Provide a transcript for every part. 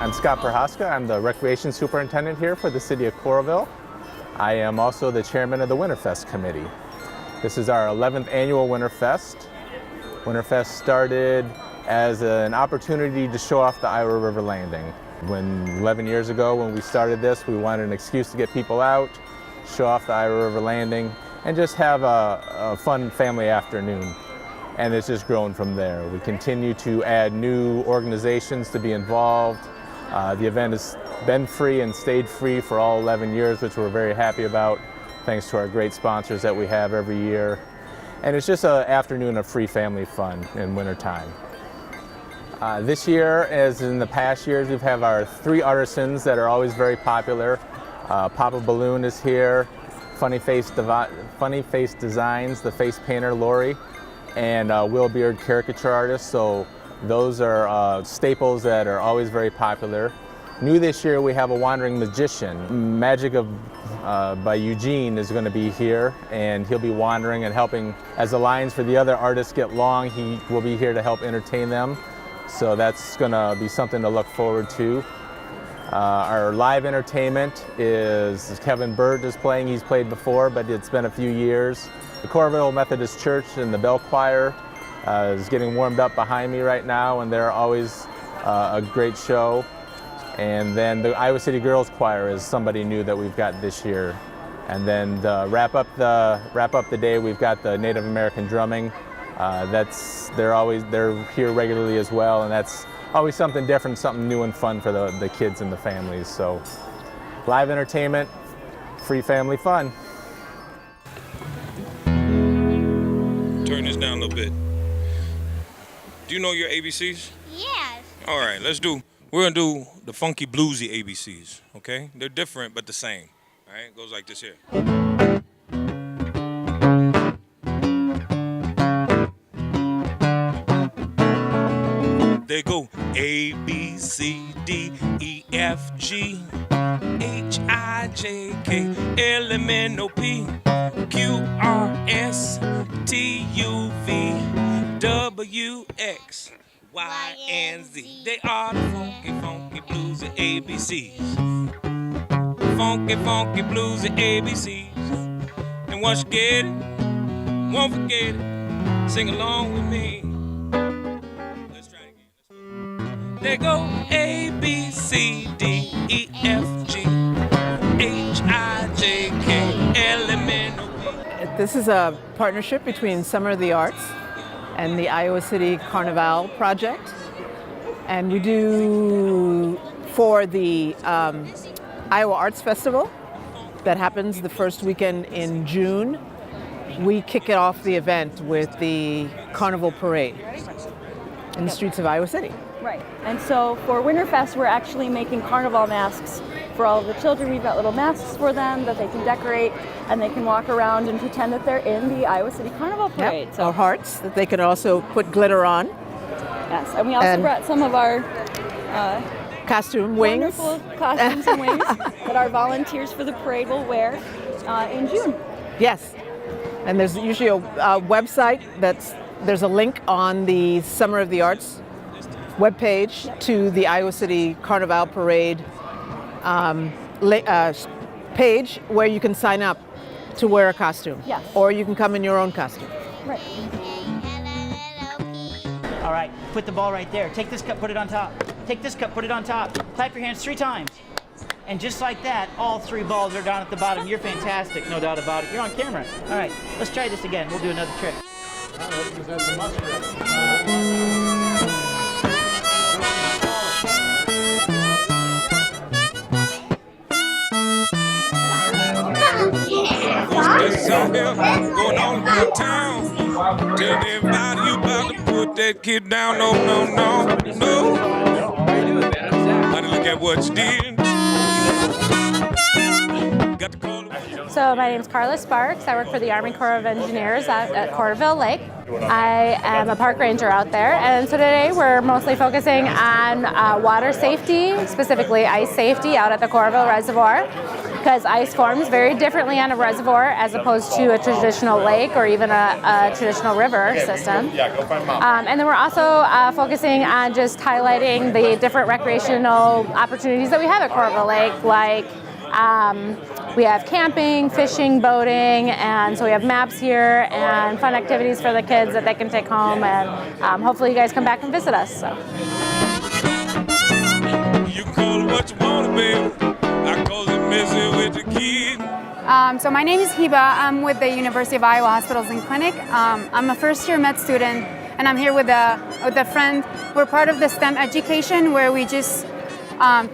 I'm Scott Prohaska. I'm the Recreation Superintendent here for the City of Coralville. I am also the Chairman of the WinterFest Committee. This is our 11th annual WinterFest. WinterFest started as an opportunity to show off the Iowa River Landing. 11 years ago when we started this, we wanted an excuse to get people out, show off the Iowa River Landing, and just have a fun family afternoon. And it's just grown from there. We continue to add new organizations to be involved. The event has been free and stayed free for all 11 years, which we're very happy about, thanks to our great sponsors that we have every year. And it's just an afternoon of free family fun in wintertime. This year, as in the past years, we have our 3 artisans that are always very popular. Papa Balloon is here, Funny Face Designs, the face painter Lori, and Will Beard caricature artist. So those are staples that are always very popular. New this year, we have a wandering magician. Magic by Eugene is going to be here, and he'll be wandering and helping. As the lines for the other artists get long, he will be here to help entertain them. So that's going to be something to look forward to. Our live entertainment is Kevin Bird is playing. He's played before, but it's been a few years. The Coralville Methodist Church and the Bell Choir is getting warmed up behind me right now, and they're always a great show. And then the Iowa City Girls Choir is somebody new that we've got this year. And then to wrap up the day, we've got the Native American drumming. They're here regularly as well, and that's always something different, something new and fun for the kids and the families. So live entertainment, free family fun. Turn this down a little bit. Do you know your ABCs? Yes. All right, we're gonna do the funky bluesy ABCs, okay? They're different, but the same, all right? It goes like this here. They go A, B, C, D, E, F, G, H, I, J, K, L, M, N, O, P, Q, R, S, T, U, V, W, X, Y, and Z. They are the funky, funky bluesy ABCs. Funky, funky bluesy ABCs. And once you get it, won't forget it. Sing along with me. They go A, B, C, D, E, F, G, H, I, J, K, L, M, N, O, P. This is a partnership between Summer of the Arts and the Iowa City Carnival project. And we do for the Iowa Arts Festival that happens the first weekend in June. We kick it off the event with the Carnival Parade in the streets of Iowa City. Right, and so for WinterFest, we're actually making carnival masks for all of the children. We've got little masks for them that they can decorate, and they can walk around and pretend that they're in the Iowa City Carnival Parade. Yep. So, or hearts that they can also put glitter on. Yes, and we also brought some of our costume wings. Wonderful costumes and wings that our volunteers for the parade will wear in June. Yes, and there's usually a website there's a link on the Summer of the Arts webpage to the Iowa City Carnival Parade page where you can sign up to wear a costume. Yes. Or you can come in your own costume. Right. All right, put the ball right there. Take this cup, put it on top. Take this cup, put it on top. Clap your hands 3 times. And just like that, all 3 balls are down at the bottom. You're fantastic, no doubt about it. You're on camera. All right, let's try this again. We'll do another trick. This out here going on about town. Tell everybody you about to put that kid down. No, no, no, no. Honey, look at what you did. Got the call. So my name is Carla Sparks. I work for the Army Corps of Engineers at Coralville Lake. I am a park ranger out there, and so today we're mostly focusing on water safety, specifically ice safety out at the Coralville Reservoir. because ice forms very differently on a reservoir as opposed to a traditional lake or even a traditional river system. And then we're also focusing on just highlighting the different recreational opportunities that we have at Coralville Lake, like we have camping, fishing, boating, and so we have maps here and fun activities for the kids that they can take home, and hopefully you guys come back and visit us. So. You call it what you want to be. I call it messing with the kid. So my name is Hiba. I'm with the University of Iowa Hospitals and Clinic. I'm a first-year med student, and I'm here with a friend. We're part of the STEM education, where we just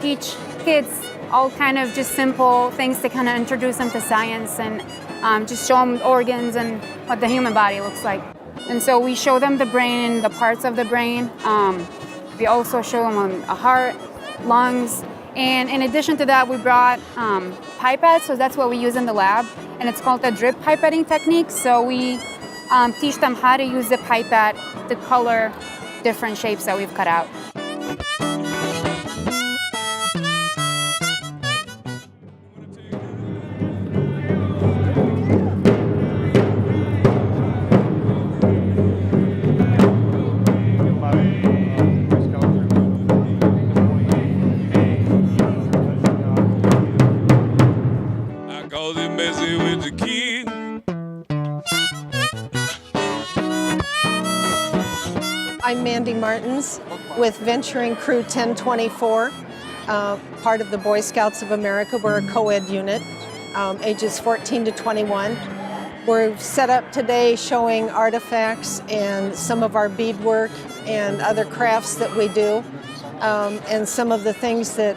teach kids all kind of just simple things to kind of introduce them to science and just show them organs and what the human body looks like. And so we show them the brain, the parts of the brain. We also show them a heart, lungs, and in addition to that, we brought pipettes, so that's what we use in the lab, and it's called the drip pipetting technique. So we teach them how to use the pipette to color different shapes that we've cut out. I'm Mandy Martins with Venturing Crew 1024, part of the Boy Scouts of America. We're a co-ed unit, ages 14 to 21. We're set up today showing artifacts and some of our beadwork and other crafts that we do, and some of the things that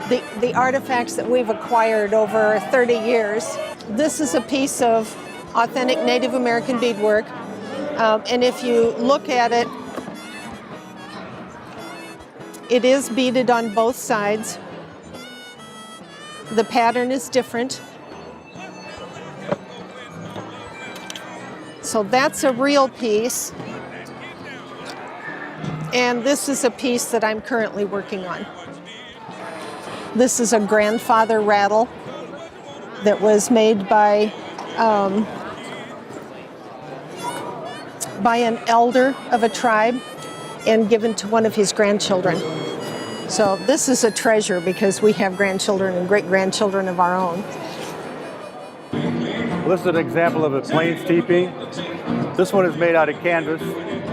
the artifacts that we've acquired over 30 years. This is a piece of authentic Native American beadwork, and if you look at it, it is beaded on both sides. The pattern is different. So that's a real piece. And this is a piece that I'm currently working on. This is a grandfather rattle that was made by an elder of a tribe and given to one of his grandchildren. So this is a treasure because we have grandchildren and great-grandchildren of our own. Well, this is an example of a plains teepee. This one is made out of canvas.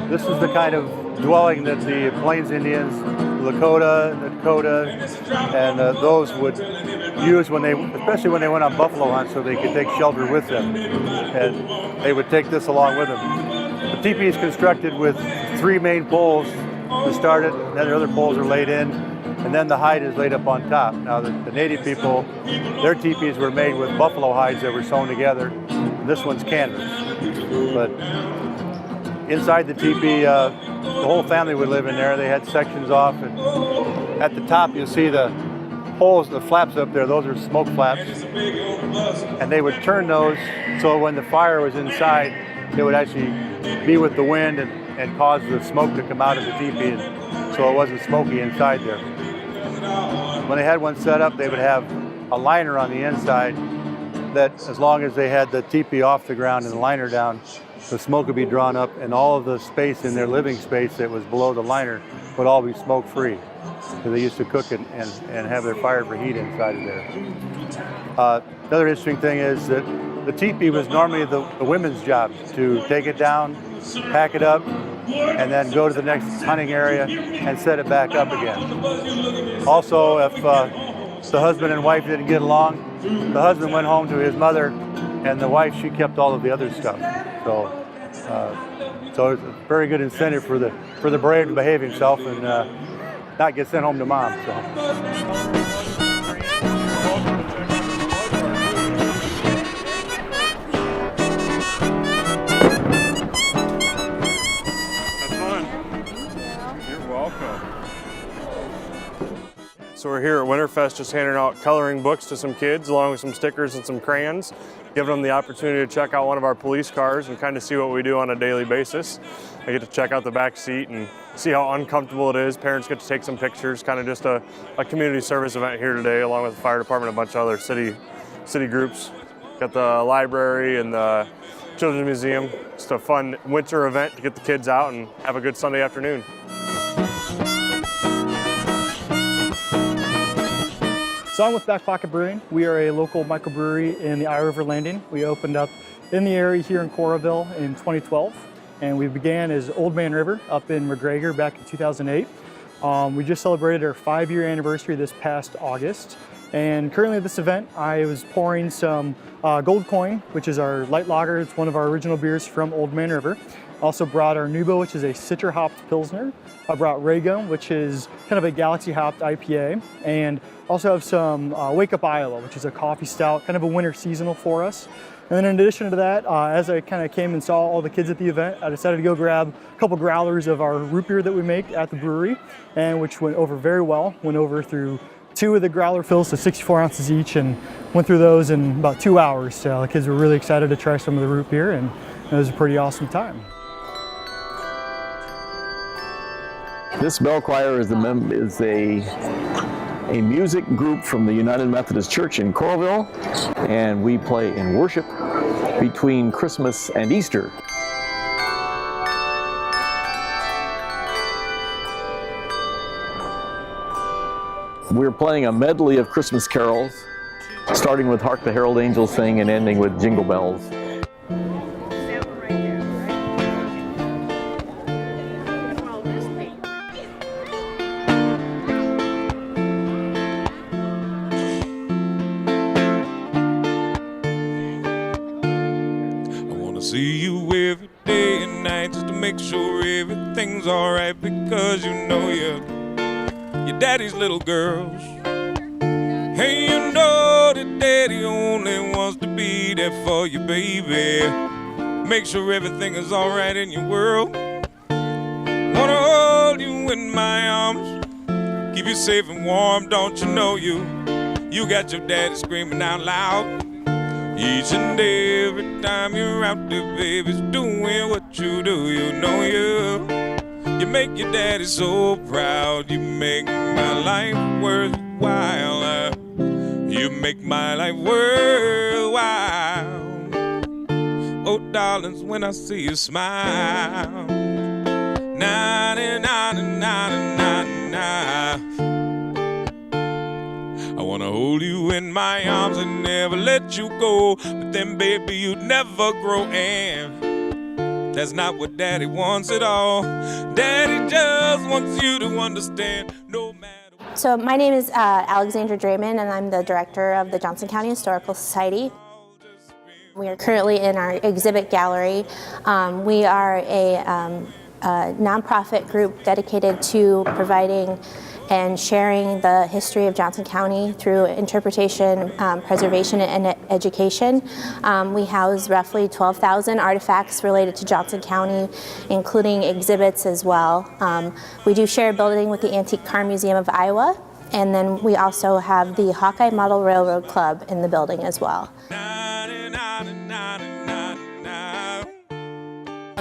This is the kind of dwelling that the Plains Indians, the Dakota, and those would use when they, especially when they went on buffalo hunts, so they could take shelter with them. And they would take this along with them. The teepee is constructed with 3 main poles to start it, and then the other poles are laid in, and then the hide is laid up on top. Now the native people, their teepees were made with buffalo hides that were sewn together. And this one's canvas. But inside the teepee, the whole family would live in there. They had sections off, and at the top you'll see the holes, the flaps up there, those are smoke flaps. And they would turn those so when the fire was inside, it would actually be with the wind and cause the smoke to come out of the teepee, so it wasn't smoky inside there. When they had one set up, they would have a liner on the inside that, as long as they had the teepee off the ground and the liner down, the smoke would be drawn up, and all of the space in their living space that was below the liner would all be smoke-free. So they used to cook it and have their fire for heat inside of there. Another interesting thing is that the teepee was normally the women's job to take it down, pack it up, and then go to the next hunting area and set it back up again. Also, if the husband and wife didn't get along, the husband went home to his mother, and the wife, she kept all of the other stuff. So it's a very good incentive for the brave to behave himself and not get sent home to mom. So. So we're we're here at WinterFest just handing out coloring books to some kids along with some stickers and some crayons, giving them the opportunity to check out one of our police cars and kind of see what we do on a daily basis. They get to check out the back seat and see how uncomfortable it is. Parents get to take some pictures, kind of just a community service event here today along with the fire department and a bunch of other city groups. Got the library and the Children's Museum. Just a fun winter event to get the kids out and have a good Sunday afternoon. So I'm with Back Pocket Brewing. We are a local microbrewery in the Iowa River Landing. We opened up in the area here in Coralville in 2012, and we began as Old Man River up in McGregor back in 2008. We just celebrated our 5-year anniversary this past August, and currently at this event I was pouring some Gold Coin, which is our light lager. It's one of our original beers from Old Man River. Also brought our Nubo, which is a citra hopped pilsner. I brought Raygo, which is kind of a galaxy hopped IPA, and also have some Wake Up Iowa, which is a coffee stout, kind of a winter seasonal for us. And then in addition to that, as I kind of came and saw all the kids at the event, I decided to go grab a couple growlers of our root beer that we make at the brewery, and which went over very well. Went over through 2 of the growler fills, so 64 ounces each, and went through those in about 2 hours. So the kids were really excited to try some of the root beer, and it was a pretty awesome time. This bell choir is a music group from the United Methodist Church in Coralville, and we play in worship between Christmas and Easter. We're playing a medley of Christmas carols, starting with Hark the Herald Angels Sing and ending with Jingle Bells. See you every day and night just to make sure everything's alright, because you know you're your daddy's little girls. Hey, you know that daddy only wants to be there for you, baby. Make sure everything is alright in your world. Wanna hold you in my arms, keep you safe and warm. Don't you know you got your daddy screaming out loud each and every time you're out there, baby's doing what you do. You know you make your daddy so proud. You make my life worthwhile. You make my life worthwhile. Oh, darlings, when I see you smile, na na na na na na. I wanna hold you in my arms and never let you go, but then baby you'd never grow, and that's not what daddy wants at all. Daddy just wants you to understand no matter what. So my name is Alexandra Draymond, and I'm the director of the Johnson County Historical Society. We are currently in our exhibit gallery. We are a nonprofit group dedicated to providing and sharing the history of Johnson County through interpretation, preservation, and education. We house roughly 12,000 artifacts related to Johnson County, including exhibits as well. We do share a building with the Antique Car Museum of Iowa, and then we also have the Hawkeye Model Railroad Club in the building as well.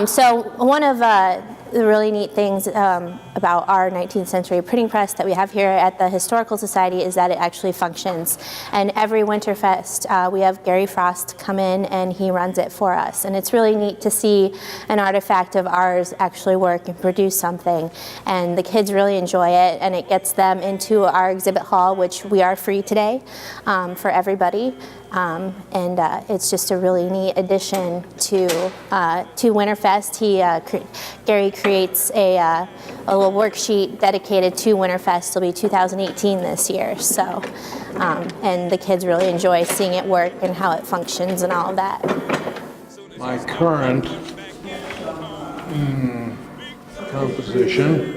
So one of the really neat things about our 19th century printing press that we have here at the Historical Society is that it actually functions. And every WinterFest we have Gary Frost come in and he runs it for us. And it's really neat to see an artifact of ours actually work and produce something. And the kids really enjoy it, and it gets them into our exhibit hall, which we are free today for everybody. And it's just a really neat addition to WinterFest. Gary creates a little worksheet dedicated to WinterFest. It'll be 2018 this year. So, and the kids really enjoy seeing it work and how it functions and all of that. My current composition,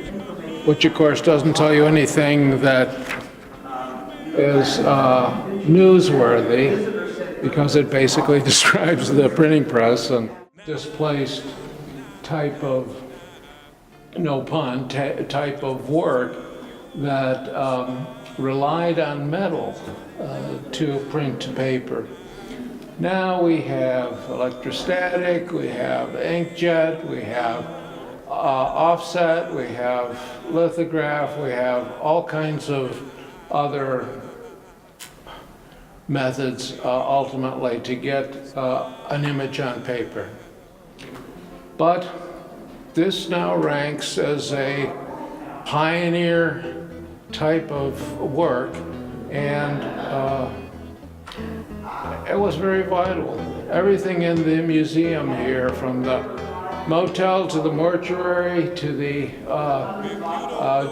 which of course doesn't tell you anything that is newsworthy, because it basically describes the printing press and displaced type of, no pun, type of work that relied on metal to print to paper. Now we have electrostatic, we have inkjet, we have offset, we have lithograph, we have all kinds of other methods ultimately to get an image on paper. But this now ranks as a pioneer type of work, and it was very vital. Everything in the museum here, from the motel to the mortuary to the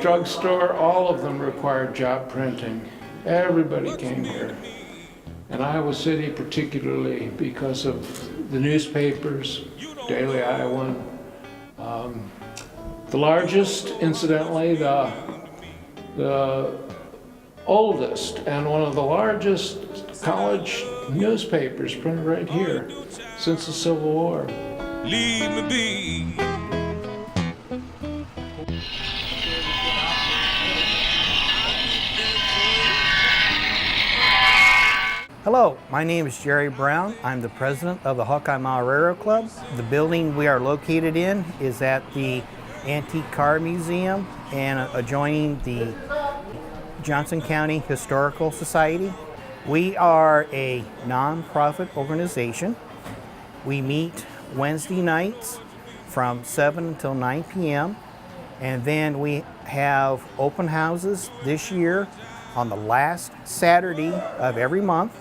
drugstore, all of them required job printing. Everybody came here. And Iowa City particularly, because of the newspapers, Daily Iowan. The largest, incidentally, the oldest and one of the largest college newspapers printed right here since the Civil War. Leave me be. Hello, my name is Jerry Brown. I'm the president of the Hawkeye Maharero Club. The building we are located in is at the Antique Car Museum and adjoining the Johnson County Historical Society. We are a nonprofit organization. We meet Wednesday nights from 7 until 9 p.m. and then we have open houses this year on the last Saturday of every month,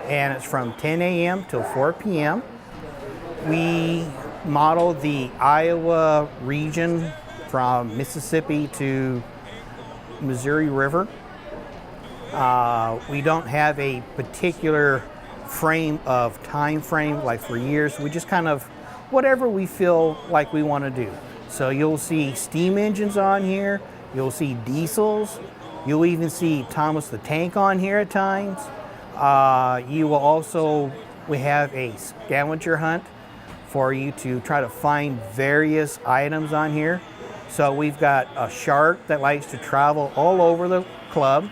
and it's from 10 a.m. till 4 p.m. We model the Iowa region from Mississippi to Missouri River. We don't have a particular time frame like for years. We just kind of whatever we feel like we want to do. So you'll see steam engines on here, you'll see diesels, you'll even see Thomas the Tank on here at times. You will also, we have a scavenger hunt for you to try to find various items on here. So we've got a shark that likes to travel all over the club.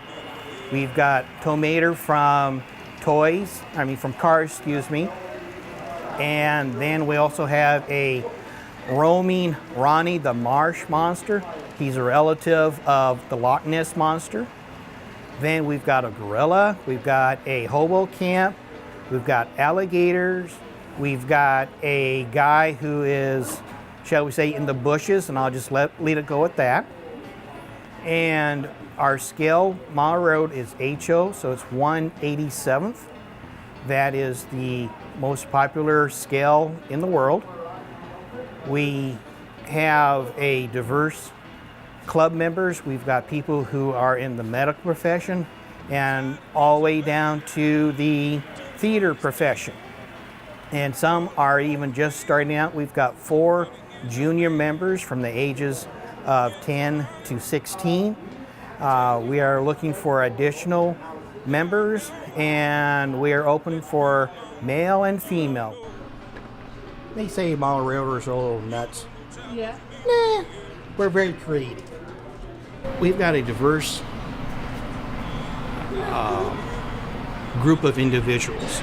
We've got Tomater from Cars, excuse me. And then we also have a roaming Ronnie the Marsh Monster. He's a relative of the Loch Ness Monster. Then we've got a gorilla, we've got a hobo camp, we've got alligators, we've got a guy who is, shall we say, in the bushes, and I'll just let it go at that. And our scale mile road is HO, so it's 1/87th. That is the most popular scale in the world. We have a diverse club members. We've got people who are in the medical profession and all the way down to the theater profession. And some are even just starting out. We've got 4 junior members from the ages of 10 to 16. We are looking for additional members, and we are open for male and female. They say mile railroaders are a little nuts. Yeah. Nah, we're very creative. We've got a diverse group of individuals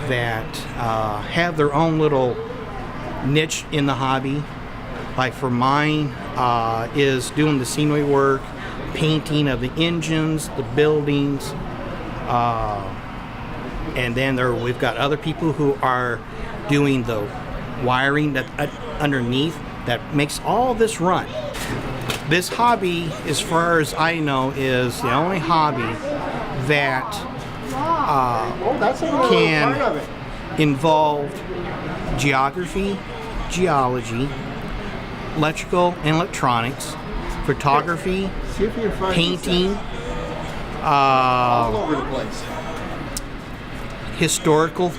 that have their own little niche in the hobby. Like for mine is doing the scenery work, painting of the engines, the buildings, and then we've got other people who are doing the wiring that underneath that makes all this run. This hobby, as far as I know, is the only hobby that can involve geography, geology, electrical and electronics, photography, painting, all over the place. Historical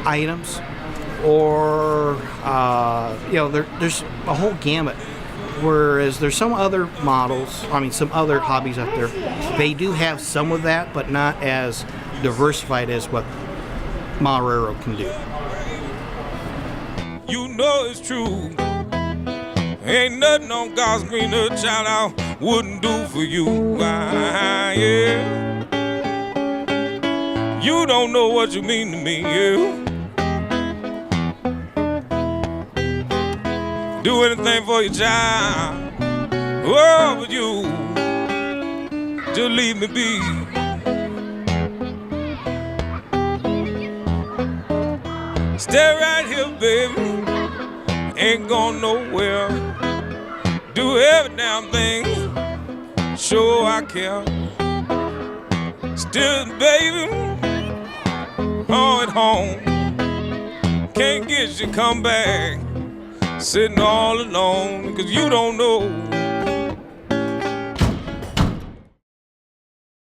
items, or there's a whole gamut. Whereas there's some other some other hobbies out there, they do have some of that, but not as diversified as what Maharero can do. You know it's true. Ain't nothing on God's green earth, child, out wouldn't do for you. Yeah. You don't know what you mean to me, yeah. Do anything for your child. Oh, but you just leave me be. Stay right here, baby. Ain't going nowhere. Do every damn thing. Sure I care. Still, baby, home at home. Can't get you come back. Sitting all alone, 'cause you don't know